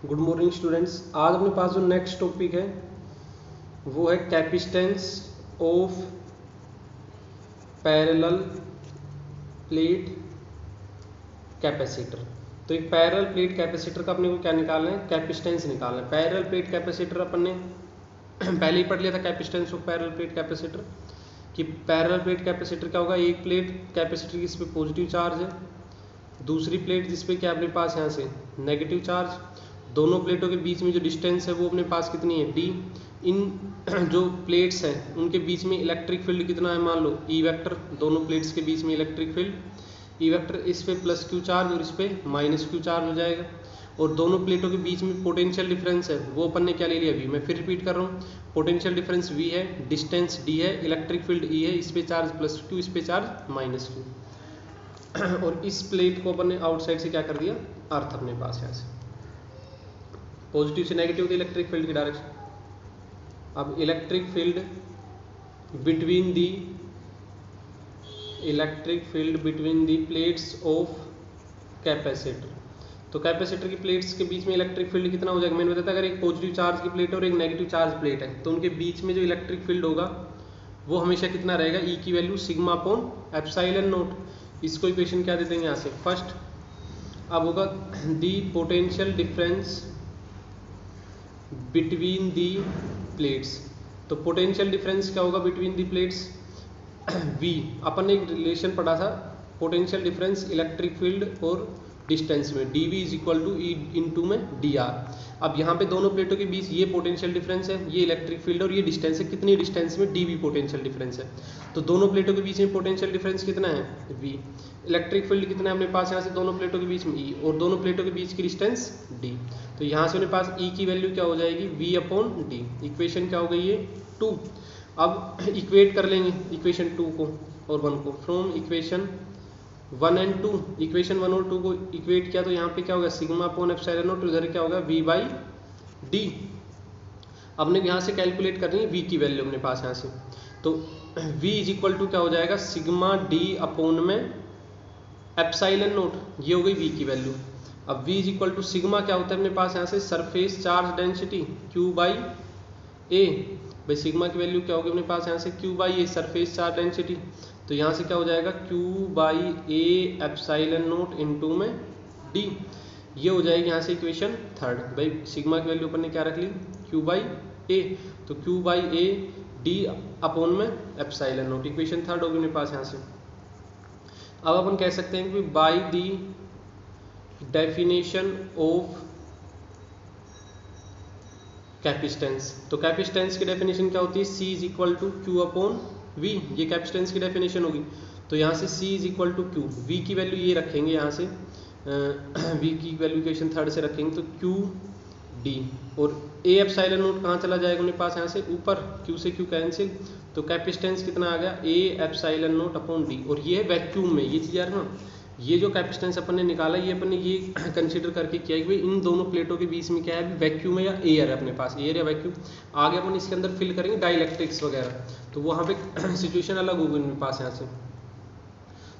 Good morning students. आज अपने पास जो नेक्स्ट टॉपिक है वो है capacitance of parallel plate capacitor. तो एक पैरेलल प्लेट कैपेसिटर का अपने को क्या निकालना है, कैपेसिटेंस निकालना है। पैरेलल प्लेट कैपेसिटर अपन ने पहले ही पढ़ लिया था, capacitance of parallel plate capacitor कि पैरेलल प्लेट कैपेसिटर क्या होगा, एक प्लेट कैपेसिटर जिस पे पॉजिटिव चार्ज है, दूसरी प्लेट जिस पे क्या अपने पास यहाँ से नेगेटिव चार्ज, दोनों प्लेटों के बीच में जो डिस्टेंस है वो अपने पास कितनी है, डी। इन जो प्लेट्स हैं उनके बीच में इलेक्ट्रिक फील्ड कितना है, मान लो ई वेक्टर, दोनों प्लेट्स के बीच में इलेक्ट्रिक फील्ड ई वेक्टर, इस पे प्लस क्यू चार्ज और इस पे माइनस क्यू चार्ज हो जाएगा। और दोनों प्लेटों के बीच में पोटेंशियल डिफरेंस है वो अपन ने क्या ले लिया, वी। मैं फिर रिपीट कर रहा हूँ, पोटेंशियल डिफरेंस वी है, डिस्टेंस डी है, इलेक्ट्रिक फील्ड ई है, इस पे चार्ज प्लस क्यू, इस पे चार्ज माइनस क्यू। और इस प्लेट को अपन ने आउटसाइड से क्या कर दिया, अर्थ अपने पास यहाँ से पॉजिटिव से नेगेटिव की इलेक्ट्रिक फील्ड की डायरेक्शन। अब electric field between the plates of capacitor. तो कैपेसिटर की प्लेट्स के बीच में इलेक्ट्रिक फील्ड कितना हो जाएगा, मैंने बताया था अगर एक पॉजिटिव चार्ज की प्लेट और एक नेगेटिव चार्ज प्लेट है तो उनके बीच में जो इलेक्ट्रिक फील्ड होगा वो हमेशा कितना रहेगा, ई की value sigma upon epsilon naught. इसको इक्वेशन क्या दे देंगे यहाँ से फर्स्ट। अब होगा the potential difference between the plates. तो पोटेंशियल डिफरेंस क्या होगा बिटवीन दी प्लेट्स, वी। अपन ने एक रिलेशन पढ़ा था पोटेंशियल डिफरेंस इलेक्ट्रिक फील्ड और डिस्टेंस में, D V is equal to E into में डी आर। अब यहाँ पे दोनों प्लेटों के बीच ये पोटेंशियल डिफरेंस है, ये इलेक्ट्रिक फील्ड और ये डिस्टेंस है, कितनी डिस्टेंस में, डी वी पोटेंशियल डिफरेंस है। तो दोनों प्लेटों के बीच में पोटेंशियल डिफरेंस कितना है, वी। इलेक्ट्रिक फील्ड कितना है अपने पास यहाँ से दोनों प्लेटों के बीच में, ई, और दोनों प्लेटों के बीच की डिस्टेंस डी। तो यहाँ से अपने पास ई की वैल्यू क्या हो जाएगी, वी अपॉन डी। इक्वेशन क्या हो गई है, 2। अब इक्वेट कर लेंगे इक्वेशन 2 को और 1 को। फ्रॉम इक्वेशन 1 एंड 2, इक्वेशन 1 और 2 को इक्वेट किया तो यहाँ पे क्या होगा, सिग्मा अपॉन एप्सिलॉन नॉट, इधर क्या होगा, वी बाई डी। अब ने यहाँ से कैलकुलेट करनी है वी की वैल्यू अपने पास यहाँ से। तो वी इज इक्वल टू क्या हो जाएगा, सिग्मा डी अपॉन में एप्सिलॉन नोट, ये हो गई वी की वैल्यू। अब v is equal to sigma क्या होता है अपने पास यहाँ से, surface charge density q by A. भाई सिग्मा की वैल्यू क्या होगी अपने पास यहाँ से, q by A, surface charge density. तो यहाँ से क्या हो जाएगा, q by A epsilon note into में d। ये हो जाएगी यहाँ से इक्वेशन 3। भाई सिग्मा की वैल्यू अपन ने क्या रख ली, q बाई ए। तो q by A D upon में एप्सिलॉन नोट, इक्वेशन 3 होगी अपने पास यहाँ से। अब अपन कह सकते हैं कि by the definition of capacitance. तो कैपेसिटेंस की डेफिनेशन क्या होती है, C is equal to Q upon V. ये कैपेसिटेंस की डेफिनेशन होगी। तो यहाँ से C is equal to Q, V की वैल्यू ये रखेंगे यहाँ से, V की वैल्यू इक्वेशन 3 से रखेंगे तो क्यू डी, और ए एप्सिलॉन नोट कहाँ चला जाएगा अपने पास यहाँ से ऊपर, Q से Q कैंसिल। तो कैपेसिटेंस कितना आ गया, A epsilon note upon D. और ये है वैक्यूम में, ये चीज़ यार ना, ये जो कैपेसिटेंस अपन ने निकाला ये अपन ने ये कंसीडर करके किया कि भाई इन दोनों प्लेटों के बीच में क्या है, वैक्यूम है या एयर है अपने पास, एयर या वैक्यूम। आगे अपन इसके अंदर फिल करेंगे डाइलेक्ट्रिक्स वगैरह, तो वहाँ पे सिचुएशन अलग होगी अपने पास यहाँ से।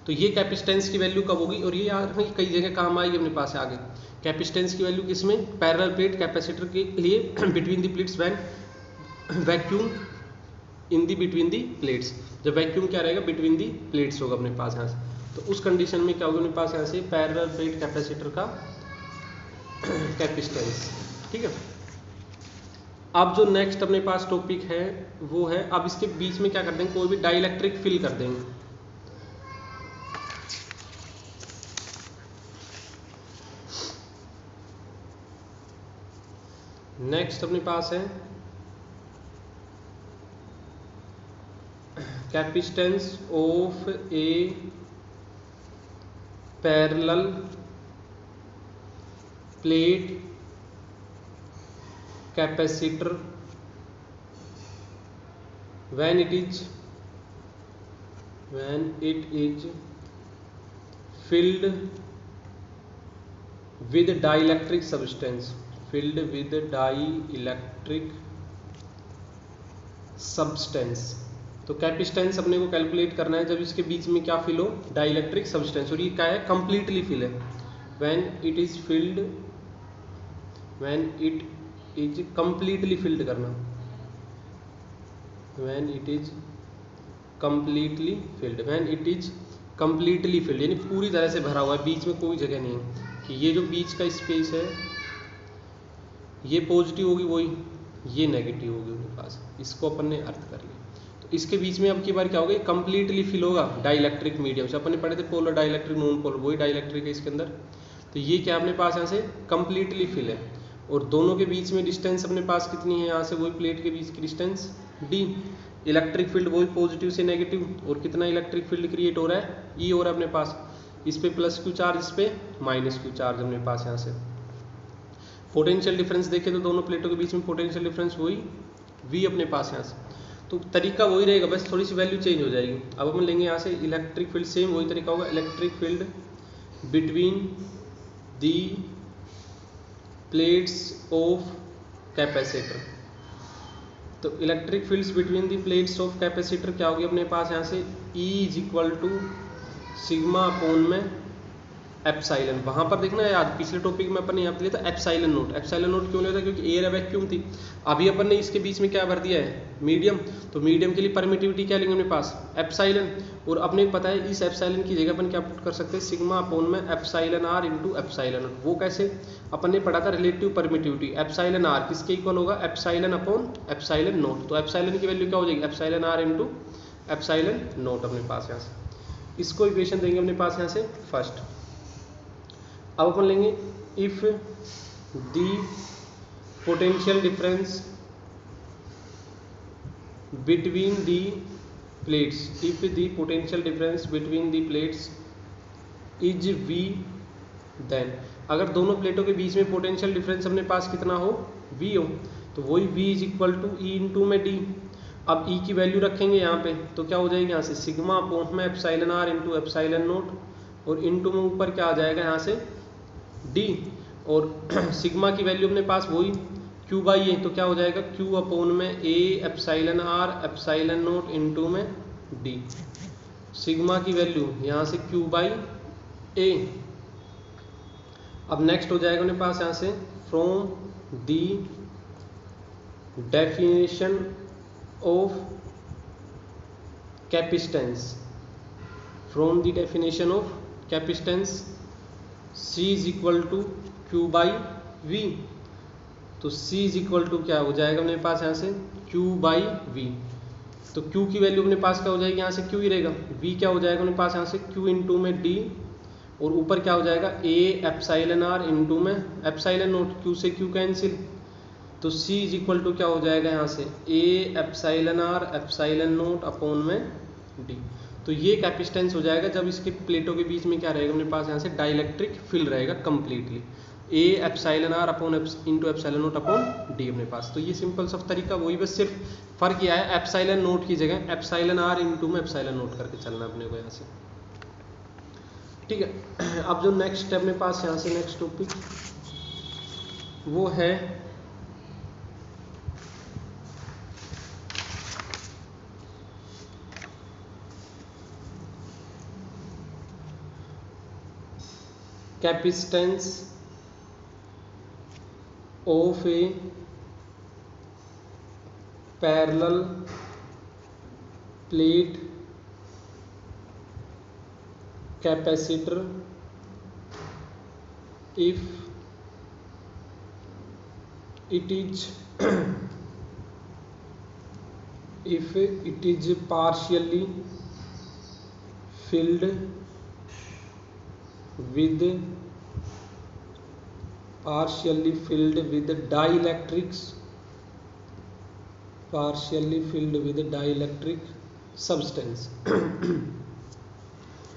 तो ये कैपेसिटेंस की वैल्यू कब होगी, और ये यार कई जगह काम आएगी अपने पास आगे। कैपेसिटेंस की वैल्यू किसमें, पैरेलल प्लेट कैपेसिटर के लिए between the plates when vacuum in the between the plates. जब वैक्यूम क्या रहेगा, बिटवीन दी प्लेट्स होगा अपने पास यहाँ से। तो उस कंडीशन में क्या होगा अपने पास यहाँ से, पैरेलल प्लेट कैपेसिटर का कैपेसिटेंस। ठीक है। अब जो नेक्स्ट अपने पास टॉपिक है वो है, अब इसके बीच में क्या कर देंगे, कोई भी डाइलेक्ट्रिक फिल कर देंगे। नेक्स्ट अपने पास है capacitance of A parallel plate capacitor when it is filled with dielectric substance, तो कैपेसिटेंस अपने को कैलकुलेट करना है जब इसके बीच में क्या फिल हो, डाइलेक्ट्रिक सब्सटेंस। और ये क्या है, कंप्लीटली फिल है। When it is filled when it is completely filled करना, when it is completely filled, when it is completely filled यानी पूरी तरह से भरा हुआ है, बीच में कोई जगह नहीं है कि ये जो बीच का स्पेस है ये पॉजिटिव होगी वही ये नेगेटिव होगी उनके पास, इसको अपन ने अर्थ कर लिया। तो इसके बीच में अब की बार क्या होगा, कंप्लीटली फिल होगा डाइलेक्ट्रिक मीडियम से, अपन ने पढ़े थे पोलर डाइलेक्ट्रिक नॉन पोलर, वही डाइलेक्ट्रिक है इसके अंदर। तो ये क्या अपने पास यहाँ से कंप्लीटली फिल है, और दोनों के बीच में डिस्टेंस अपने पास कितनी है, यहाँ से वही प्लेट के बीच की डिस्टेंस डी, इलेक्ट्रिक फील्ड वही पॉजिटिव से नेगेटिव, और कितना इलेक्ट्रिक फील्ड क्रिएट हो रहा है ई हो रहा है अपने पास, इस पे प्लस क्यू चार्ज, इस पे माइनस क्यू चार्ज अपने पास यहाँ से। पोटेंशियल डिफरेंस देखें तो दोनों प्लेटों के बीच में पोटेंशियल डिफरेंस वही v अपने पास यहाँ से, तो तरीका वही रहेगा, बस थोड़ी सी वैल्यू चेंज हो जाएगी। अब अपन लेंगे यहाँ से इलेक्ट्रिक फील्ड, सेम वही तरीका होगा, electric field between the plates of capacitor. तो electric fields between the plates of capacitor क्या होगी अपने पास यहाँ से, E is equal to sigma upon में एप्साइलन। वहाँ पर देखना याद, पिछले टॉपिक में अपन ने यहाँ पे लिया था एप्साइलन नोट। एप्साइलन नोट क्यों लिया था, क्योंकि एयर वैक्यूम थी। अभी अपन ने इसके बीच में क्या भर दिया है, मीडियम, तो मीडियम के लिए परमिटिविटी क्या लेंगे अपने पास, एप्साइलन, और अपने पता है इस एप्साइलन की जगह अपन क्या पुट कर सकते हैं, सिग्मा अपॉन में epsilon R into epsilon note. वो कैसे, अपन ने पढ़ा था रिलेटिव परमिटिविटी, एप्साइलन आर किसके इक्वल होगा, एप्साइलन अपॉन एप्साइलन नोट। तो एप्साइलन की वैल्यू क्या हो जाएगी, epsilon R into epsilon note अपने पास यहाँ से। इसको इक्वेशन देंगे अपने पास यहाँ से फर्स्ट। अब अपन लेंगे if the potential difference between the plates, if the potential difference between the plates is v, then अगर दोनों प्लेटों के बीच में पोटेंशियल डिफरेंस अपने पास कितना हो, v हो, तो वही v is equal to E into में d। अब e की वैल्यू रखेंगे यहाँ पे, तो क्या हो जाएगी यहाँ से सिग्मा अपॉन में epsilon R into epsilon naught, और इंटू में ऊपर क्या आ जाएगा यहाँ से d, और सिग्मा की वैल्यू अपने पास वही q बाई ए, तो क्या हो जाएगा q अपॉन में a epsilon are epsilon note into में d। सिग्मा की वैल्यू यहाँ से q बाई ए। अब नेक्स्ट हो जाएगा अपने पास यहाँ से from the definition of capacitance, from the definition of capacitance C is equal to Q by V, तो C इज इक्वल टू क्या हो जाएगा अपने पास यहाँ से Q बाई वी। तो Q की वैल्यू अपने पास क्या हो जाएगी यहाँ से Q ही रहेगा, V क्या हो जाएगा अपने पास यहाँ से Q इंटू में D, और ऊपर क्या हो जाएगा A एप्साइलन आर इंटू में एप्साइलन नोट, Q से Q कैंसिल, तो C इज इक्वल टू क्या हो जाएगा यहाँ से A epsilon are epsilon naught upon में D। तो ये कैपेसिटेंस हो जाएगा जब इसके प्लेटों के बीच में क्या रहेगा अपने पास यहाँ से डाइलेक्ट्रिक फील्ड रहेगा completely, A epsilon r upon into epsilon naught upon d अपने पास। तो ये सिंपल सा तरीका वही, बस सिर्फ फर्क यह है एप्साइलन नोट की जगह एप्साइलन आर इंटू में एप्साइलन नोट करके चलना अपने को यहाँ से, ठीक है। अब जो नेक्स्ट है अपने पास यहाँ से नेक्स्ट टॉपिक वो है capacitance of A parallel plate capacitor if it is partially filled with dielectric substance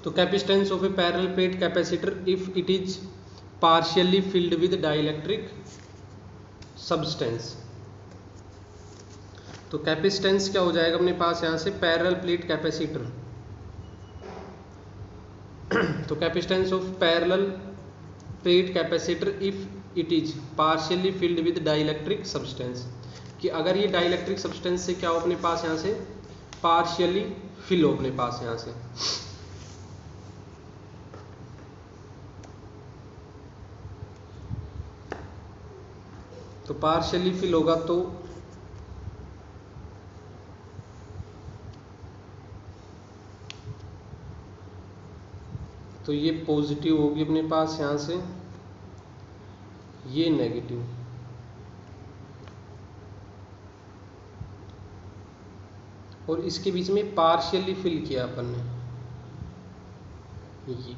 तो capacitance of A parallel plate capacitor if it is partially filled with dielectric substance. तो capacitance क्या हो जाएगा अपने पास यहाँ से पैरेलल प्लेट कैपेसिटर, तो capacitance of parallel plate capacitor if it is partially filled with dielectric substance, कि अगर ये डाइलेक्ट्रिक सब्सटेंस से क्या हो अपने पास यहाँ से पार्शियली फिल हो अपने पास यहाँ से। तो पार्शियली फिल होगा तो ये पॉजिटिव होगी अपने पास यहाँ से, ये नेगेटिव। और इसके बीच में पार्शियली फिल किया अपन ने ये।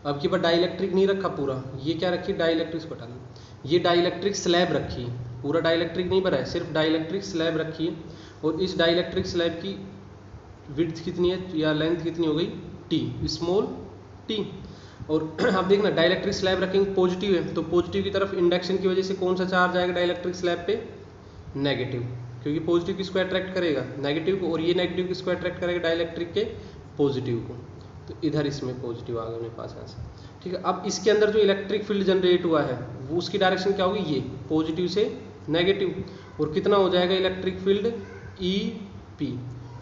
अब की बार डाइलेक्ट्रिक नहीं रखा पूरा, ये क्या रखी, डाइलेक्ट्रिक को हटा दी, ये डाइलेक्ट्रिक स्लैब रखी है, पूरा डाइलेक्ट्रिक नहीं भरा है, सिर्फ डाइलेक्ट्रिक स्लैब रखी है। और इस डाइलेक्ट्रिक स्लैब की विड्थ कितनी है या लेंथ कितनी हो गई, टी, स्मॉल टी। और आप देखना डाइलेक्ट्रिक स्लैब रखेंगे पॉजिटिव है, तो पॉजिटिव की तरफ इंडक्शन की वजह से कौन सा चार्ज आएगा डाइलेक्ट्रिक स्लैब पे, नेगेटिव, क्योंकि पॉजिटिव किसको अट्रैक्ट करेगा, नेगेटिव को, और ये नेगेटिव किसको अट्रैक्ट करेगा, डाइलेक्ट्रिक के पॉजिटिव को। तो इधर इसमें पॉजिटिव आ गया मेरे पास यहाँ से, ठीक है। अब इसके अंदर जो इलेक्ट्रिक फील्ड जनरेट हुआ है वो उसकी डायरेक्शन क्या होगी, ये पॉजिटिव से नेगेटिव। और कितना हो जाएगा electric field, E P,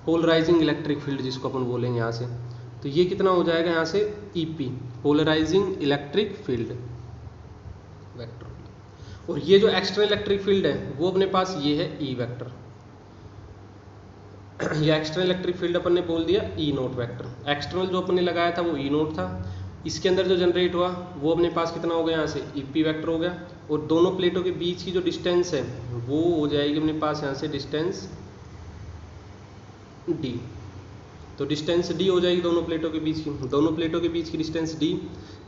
polarising electric field जिसको अपन बोलेंगे यहाँ से। तो ये कितना हो जाएगा यहाँ से, E P, polarising electric field vector. और ये जो एक्सटर्नल इलेक्ट्रिक फील्ड है वो अपने पास ये है ई वेक्टर, या एक्सटर्नल इलेक्ट्रिक फील्ड अपन ने बोल दिया ई नोट वेक्टर। एक्सटर्नल जो अपन ने लगाया था वो ई नोट था, इसके अंदर जो जनरेट हुआ वो अपने पास कितना हो गया यहाँ से, ई पी वेक्टर हो गया। और दोनों प्लेटों के बीच की जो डिस्टेंस है वो हो जाएगी अपने पास यहाँ से डिस्टेंस डी। तो डिस्टेंस डी हो जाएगी दोनों प्लेटों के बीच की, दोनों प्लेटों के बीच की distance D,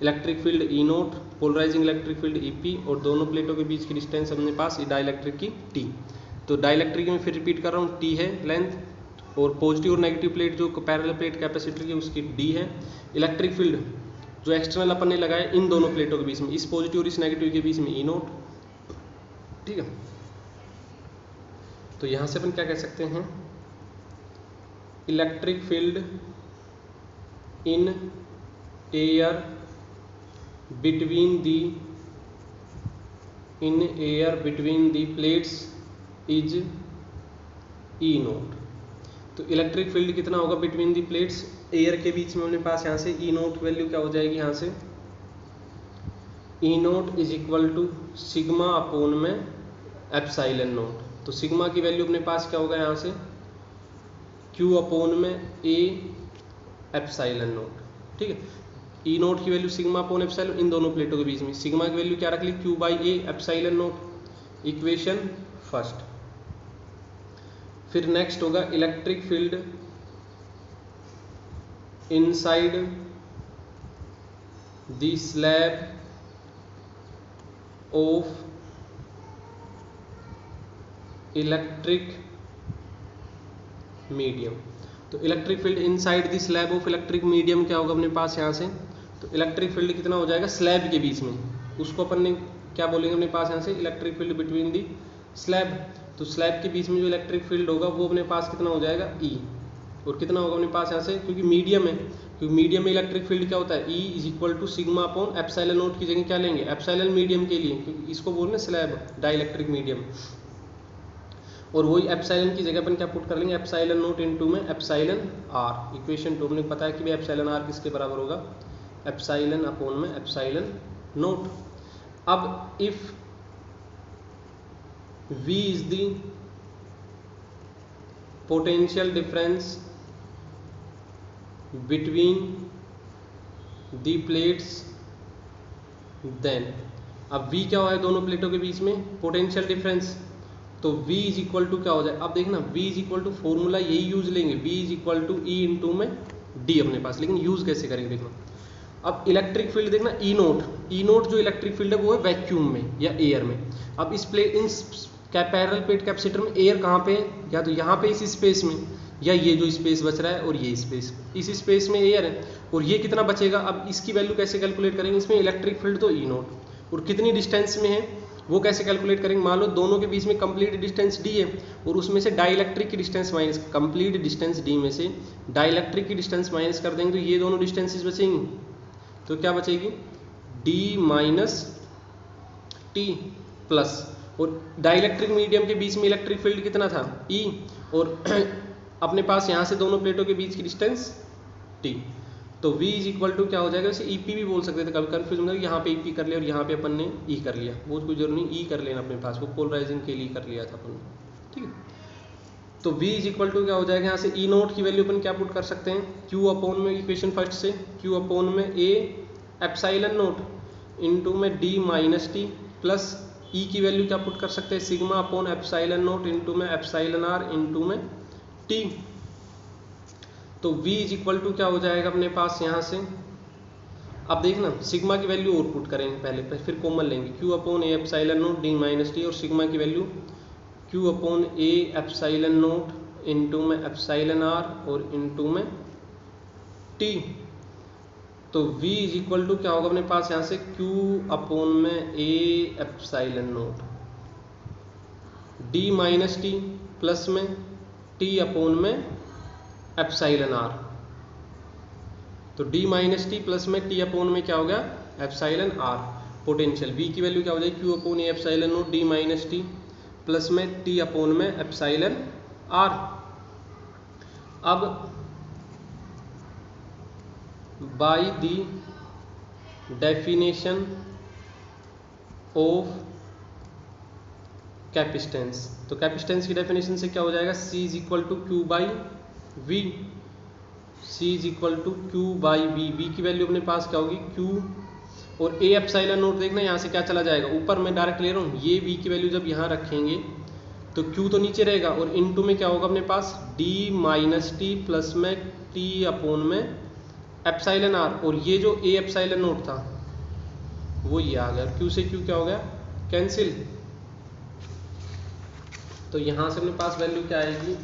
electric field E naught, polarising electric field E P, और दोनों प्लेटों के बीच की डिस्टेंस अपने पास डाइलेक्ट्रिक की टी। तो डाइलेक्ट्रिक में फिर रिपीट कर रहा हूँ, टी है लेंथ, और पॉजिटिव और नेगेटिव प्लेट जो पैरेलल प्लेट कैपेसिटर की उसकी डी है। इलेक्ट्रिक फील्ड जो एक्सटर्नल अपन ने लगाया इन दोनों प्लेटों के बीच में, इस पॉजिटिव और इस नेगेटिव के बीच में ई नोट, ठीक है। तो यहाँ से अपन क्या कह सकते हैं, electric field in air between the plates is E note. तो इलेक्ट्रिक फील्ड कितना होगा बिटवीन दी प्लेट्स, एयर के बीच में अपने पास यहाँ से ई नोट वैल्यू क्या हो जाएगी, यहाँ से E naught is equal to sigma upon में एप्साइलन नोट। तो सिग्मा की वैल्यू अपने पास क्या होगा यहाँ से, क्यू अपोन में ए एप्साइलन नोट, ठीक है। ई नोट की वैल्यू सिग्मा अपोन एप्साइलन, इन दोनों प्लेटों के बीच में सिग्मा की वैल्यू क्या रख ली, Q by A epsilon naught, equation first. फिर नेक्स्ट होगा electric field inside the slab of electric medium. तो electric field inside the slab of electric medium क्या होगा अपने पास यहाँ से, तो इलेक्ट्रिक फील्ड कितना हो जाएगा स्लैब के बीच में, उसको अपन ने क्या बोलेंगे अपने पास यहाँ से, इलेक्ट्रिक फील्ड बिटवीन दी स्लैब। तो स्लैब के बीच में जो इलेक्ट्रिक फील्ड होगा वो अपने पास कितना हो जाएगा, ई। और कितना होगा अपने पास यहाँ से, क्योंकि मीडियम है, क्योंकि मीडियम में इलेक्ट्रिक फील्ड क्या होता है, E is equal to sigma upon epsilon naught की जगह क्या लेंगे, एप्सिलॉन मीडियम के लिए, क्योंकि इसको बोल रहे हैं स्लैब डाइलेक्ट्रिक मीडियम। और वही एप्सिलॉन की जगह अपन क्या पुट कर लेंगे, एप्सिलॉन नोट इनटू में एप्सिलॉन आर। इक्वेशन 2 में पता है कि भाई एप्सिलॉन आर किसके बराबर होगा, एप्सिलॉन अपॉन में एप्सिलॉन नोट। अब if V is the potential difference between the plates, then अब V क्या हुआ है दोनों प्लेटों के बीच में, पोटेंशियल डिफरेंस। तो V इज इक्वल टू क्या हो जाए, अब देखना V is equal to formula यही यूज लेंगे, V is equal to E into में D अपने पास, लेकिन यूज कैसे करेंगे देखना। अब इलेक्ट्रिक फील्ड देखना ई नोट जो इलेक्ट्रिक फील्ड है वो है वैक्यूम में या एयर में। अब इस plate in parallel plate capacitor में एयर कहाँ पे है, या तो यहाँ पे इस स्पेस में, या ये जो स्पेस बच रहा है और ये स्पेस, इस स्पेस में एयर है और ये कितना बचेगा। अब इसकी वैल्यू कैसे कैलकुलेट करेंगे, इसमें इलेक्ट्रिक फील्ड तो ई नोट और कितनी डिस्टेंस में है वो कैसे कैलकुलेट करेंगे। मान लो दोनों के बीच में कंप्लीट डिस्टेंस डी है और उसमें से डाइलेक्ट्रिक की distance minus, complete distance D में से डाइलेक्ट्रिक की डिस्टेंस माइनस कर देंगे तो ये दोनों डिस्टेंसेज बचेंगी। तो क्या बचेगी, डी माइनस टी प्लस, और डाइलेक्ट्रिक मीडियम के बीच में इलेक्ट्रिक फील्ड कितना था, ई, और अपने पास यहाँ से दोनों प्लेटों के बीच की डिस्टेंस टी। तो V इज इक्वल टू क्या हो जाएगा, इसे EP भी बोल सकते थे, कभी कन्फ्यूज होगा यहाँ पे EP कर लिया और यहाँ पे अपन ने E कर लिया, वो कोई जरूरी नहीं, E कर लेना अपने पास, वो पोलराइजिंग के लिए कर लिया था अपन ने, ठीक है। तो V इज इक्वल टू क्या हो जाएगा, यहाँ से E नोट की वैल्यू अपन क्या पुट कर सकते हैं, Q अपॉन में इक्वेशन फर्स्ट से Q अपॉन में A एप्साइलन नोट इंटू में D minus T plus E की वैल्यू क्या पुट कर सकते हैं, sigma upon epsilon note into में एप्साइलन R इंटू में T। तो V इज इक्वल टू क्या हो जाएगा अपने पास यहाँ से, अब देखना सिग्मा की वैल्यू और पुट करेंगे पहले, फिर कॉमन लेंगे, Q upon A epsilon naught D minus T और सिग्मा की value Q upon A epsilon note into में एप्साइलन R और इंटू में T। तो V इज इक्वल टू क्या होगा अपने पास यहाँ से, Q अपॉन में A epsilon naught D minus T plus में T अपॉन में एप्साइलन R। तो D माइनस टी प्लस में T अपॉन में क्या हो गया, एप्साइलन R। पोटेंशियल V की वैल्यू क्या हो जाएगी, Q upon A epsilon naught D minus T plus में T अपॉन में एप्साइलन R। अब by the definition of capacitance, तो कैपेसिटेंस की डेफिनेशन से क्या हो जाएगा, C is equal to Q by V, C is equal to Q by V। V की वैल्यू अपने पास क्या होगी, Q और A एप्साइलन नोट, देखना यहाँ से क्या चला जाएगा ऊपर, मैं डायरेक्ट ले रहा हूँ, ये V की वैल्यू जब यहाँ रखेंगे तो Q तो नीचे रहेगा और इनटू में क्या होगा अपने पास D माइनस टी प्लस में T अपॉन में एप्साइलन R, और ये जो A एप्साइलन नोट था वो ये आ गया, Q से Q क्या हो गया, कैंसिल। तो यहाँ से अपने पास वैल्यू क्या आएगी,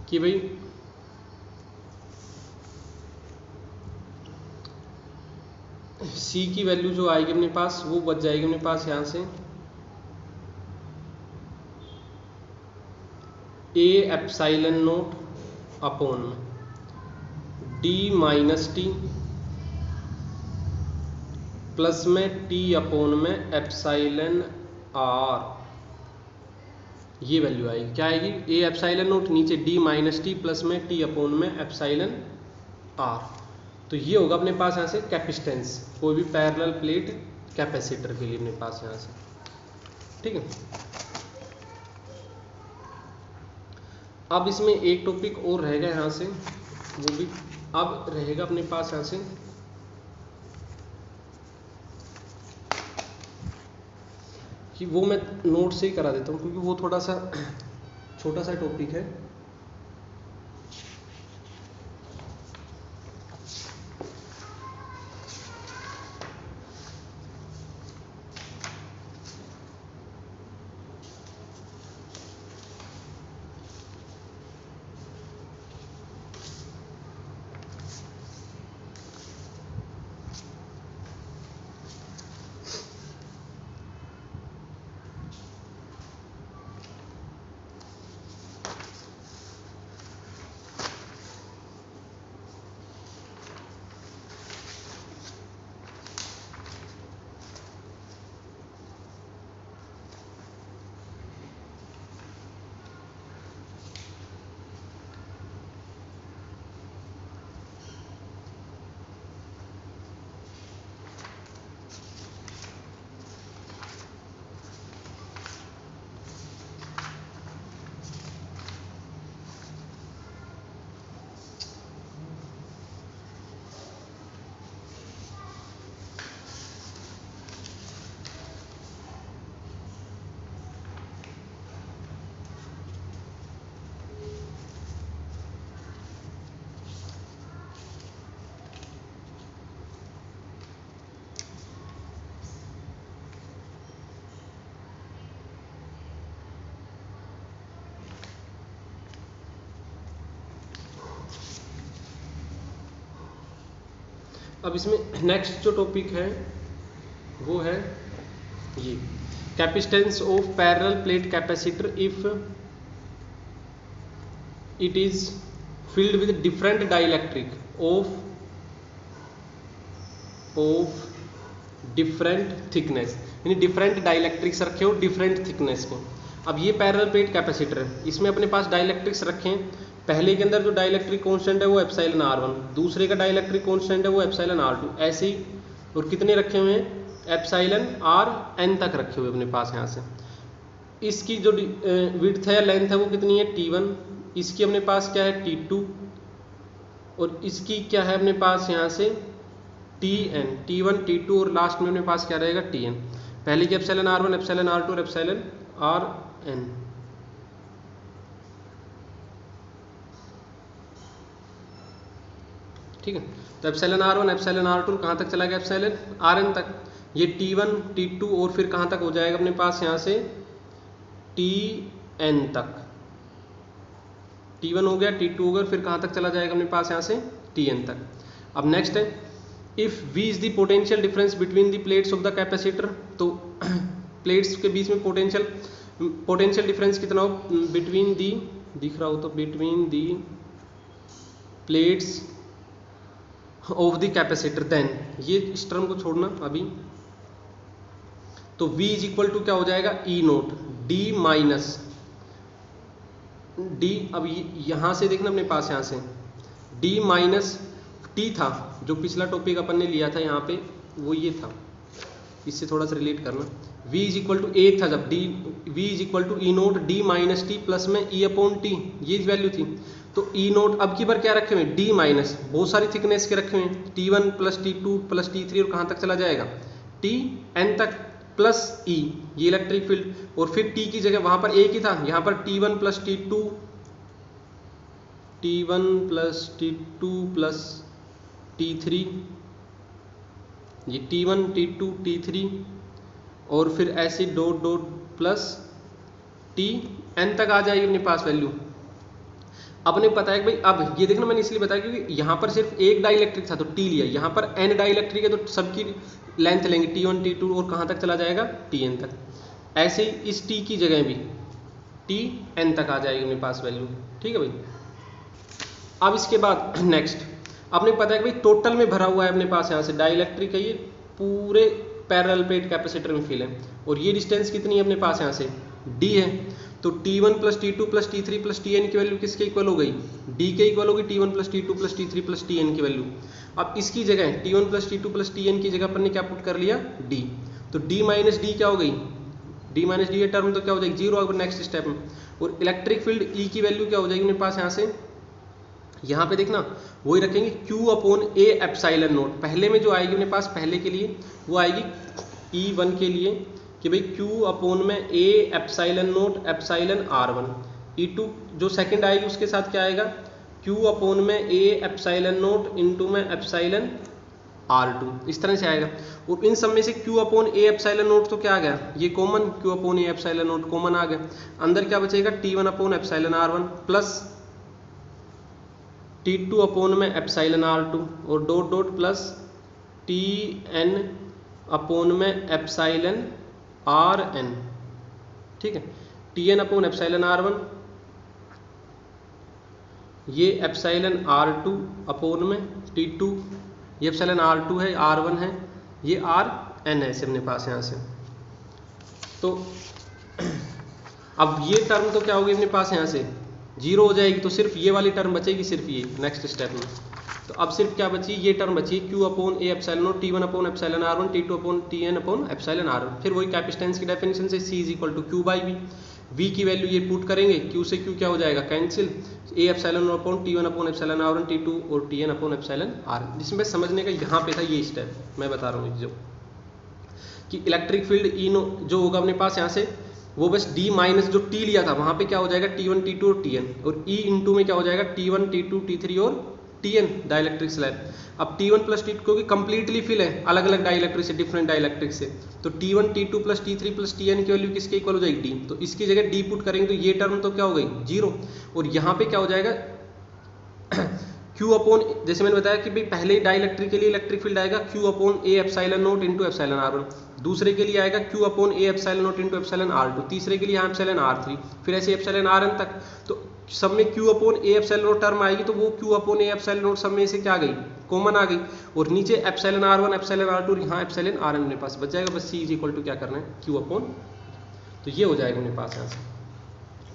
कि भाई C की वैल्यू जो आएगी अपने पास वो बच जाएगी अपने पास यहाँ से A epsilon naught upon D minus T plus में T अपॉन में एप्साइलन R। ये वैल्यू आएगी, क्या आएगी, A एप्साइलन नोट नीचे D माइनस टी प्लस में T अपॉन में एप्साइलन R। तो ये होगा अपने पास यहाँ से कैपेसिटेंस, कोई भी पैरेलल प्लेट कैपेसिटर के लिए अपने पास यहाँ से, ठीक है। अब इसमें एक टॉपिक और रहेगा यहाँ से, वो भी अब रहेगा अपने पास यहाँ से कि वो मैं नोट से ही करा देता हूँ क्योंकि वो थोड़ा सा छोटा सा टॉपिक है। अब इसमें नेक्स्ट जो टॉपिक है वो है ये capacitance of parallel plate capacitor if it is filled with different dielectric of different thickness, यानी डिफरेंट डाइलेक्ट्रिक्स रखे हो डिफरेंट थिकनेस के। अब ये पैरेलल प्लेट कैपेसिटर है, इसमें अपने पास डाइलेक्ट्रिक्स रखे हैं। पहले के अंदर जो डाइलेक्ट्रिक कांस्टेंट है वो एप्सिलॉन R1, दूसरे का डाइलेक्ट्रिक कांस्टेंट है वो एप्सिलॉन R2, ऐसे ही। और कितने रखे हुए हैं? एप्सिलॉन Rn तक रखे हुए अपने पास यहाँ से। इसकी जो विड्थ है या लेंथ है वो कितनी है? T1। इसकी अपने पास क्या है? T2। और इसकी क्या है अपने पास यहाँ से? Tn, T1 T2 और लास्ट में अपने पास क्या रहेगा? Tn। पहले की एप्सिलॉन R1, एप्सिलॉन R2 और एप्सिलॉन Rn। ठीक है, तो एप्सिलॉन R1 एप्सिलॉन R2 कहाँ तक चला गया? एप्सिलॉन Rn तक। ये T1 T2 और फिर कहाँ तक हो जाएगा अपने पास यहाँ से? Tn तक। T1 हो गया, T2 हो गया, फिर कहाँ तक चला जाएगा अपने पास यहाँ से? Tn तक। अब नेक्स्ट है, if V is the potential difference between the plates of the capacitor. तो प्लेट्स के बीच में पोटेंशियल डिफरेंस कितना हो? बिटवीन दी, दिख रहा हो तो, between the plates of the capacitor, then ये इस टर्म को छोड़ना अभी। तो V इज इक्वल टू क्या हो जाएगा? E naught D minus D। अब यहां से देखना अपने पास, यहां से D माइनस T था, जो पिछला टॉपिक अपन ने लिया था यहाँ पे, वो ये था, इससे थोड़ा सा रिलेट करना। V इज इक्वल टू एक था जब V is equal to E naught D minus T plus में E अपॉन T, ये वैल्यू थी। तो E नोट अब की बार क्या रखे हुए? D माइनस, बहुत सारी थिकनेस के रखे हुए हैं, T1 plus T2 plus T3 और कहाँ तक चला जाएगा? Tn तक प्लस E, ये इलेक्ट्रिक फील्ड। और फिर T की जगह वहाँ पर एक ही था, यहाँ पर T1 plus T2 plus T3, ये T1 T2 T3 और फिर ऐसे डॉट डॉट प्लस Tn तक आ जाएगी अपने पास वैल्यू। अपने पता है कि भाई, अब ये देखना मैंने इसलिए बताया क्योंकि यहाँ पर सिर्फ एक डाइलेक्ट्रिक था तो T लिया, यहाँ पर n डाइलेक्ट्रिक है तो सबकी लेंथ लेंगे, T1 T2 और कहाँ तक चला जाएगा? Tn तक। ऐसे ही इस T की जगह भी Tn तक आ जाएगी अपने पास वैल्यू। ठीक है भाई। अब इसके बाद नेक्स्ट, अपने पता है कि भाई टोटल में भरा हुआ है अपने पास, यहाँ से डाइलेक्ट्रिक है, ये पूरे पैरेलल प्लेट कैपेसिटर में फिल है। और ये डिस्टेंस कितनी है अपने पास? यहाँ से D है। तो T1 plus T2 plus T3 plus Tn की वैल्यू किसके इक्वल हो गई? D के इक्वल होगी, T1 plus T2 plus T3 plus Tn की वैल्यू। अब इसकी जगह T1 plus T2 plus Tn की जगह अपन ने क्या पुट कर लिया? D। तो D माइनस D क्या हो गई? D माइनस D ये टर्म तो क्या हो जाएगी? जीरो। अगर नेक्स्ट स्टेप में, और इलेक्ट्रिक फील्ड E की वैल्यू क्या हो जाएगी मेरे पास? यहाँ से यहाँ पे देखना वही रखेंगे, Q upon A epsilon note. पहले में जो आएगी अपने पास, पहले के लिए वो आएगी E1 के लिए कि भाई Q अपॉन में A epsilon note epsilon R1। E2 जो सेकंड आएगी उसके साथ क्या आएगा? Q अपॉन में A एप्सिलॉन नोट इंटू में एप्सिलॉन R2, इस तरह से आएगा। और इन सब में से Q upon A epsilon naught तो क्या आ गया? ये कॉमन, Q upon A epsilon naught common आ गया। अंदर क्या बचेगा? T1 upon epsilon R1 plus T2 upon में एप्सिलॉन R2 और dot dot plus Tn upon में एप्सिलॉन Rn। ठीक है, Tn अपॉन एप्सिलॉन R1, ये एप्सिलॉन R2 अपॉन में T2, ये एप्सिलॉन R2 है, R1 है, ये Rn है अपने पास यहाँ से। तो अब ये टर्म तो क्या होगी अपने पास? यहाँ से जीरो हो जाएगी, तो सिर्फ ये वाली टर्म बचेगी, सिर्फ ये नेक्स्ट स्टेप में। तो अब सिर्फ क्या बची? ये टर्म बची, Q upon A epsilon naught, T1 upon epsilon R1, T2 upon Tn upon epsilon R1। फिर वही कैपेसिटेंस की डेफिनेशन से C is equal to Q by V। V की वैल्यू ये पुट करेंगे, Q से Q क्या हो जाएगा? Cancel. A epsilon upon T1 upon epsilon R1, T2 और Tn अपॉन एप्सिलॉन R। जिसमें समझने का यहाँ पे था ये स्टेप मैं बता रहा हूँ, जो कि इलेक्ट्रिक फील्ड E जो होगा अपने पास यहाँ से, वो बस D माइनस जो T लिया था वहाँ पे क्या हो जाएगा? T1 T2 और Tn, और E इंटू में क्या हो जाएगा? T1 T2 T3 और Tn डाइलेक्ट्रिक स्लैब। अब T1 प्लस T2 क्योंकि कंप्लीटली फिल है अलग अलग डाइलेक्ट्रिक से, डिफरेंट डाइलेक्ट्रिक से, तो T1 T2 plus T3 plus Tn की वैल्यू किसके इक्वल हो जाएगी? D। तो इसकी जगह D पुट करेंगे तो ये टर्म तो क्या हो गई? जीरो। और यहाँ पे क्या हो जाएगा? Q अपॉन, जैसे मैंने बताया कि भाई पहले डाइलेक्ट्रिक के लिए इलेक्ट्रिक फील्ड आएगा Q upon A epsilon note into epsilon R1, दूसरे के लिए आएगा Q upon A epsilon note into epsilon R2, तीसरे के लिए यहाँ एप्सिलॉन R3, फिर ऐसे एप्सिलॉन Rn तक। तो सब में Q upon A epsilon note term आएगी, तो वो Q upon A epsilon note सब में से क्या आ गई? कॉमन आ गई। और नीचे एप्सिलॉन R1 एप्सिलॉन R2, यहाँ एप्सिलॉन Rn मेरे पास बच जाएगा। बस C इज इक्वल टू क्या करना है? Q अपॉन, तो ये हो जाएगा मेरे पास यहाँ से।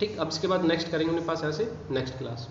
ठीक, अब इसके बाद नेक्स्ट करेंगे अपने पास यहाँ से नेक्स्ट क्लास।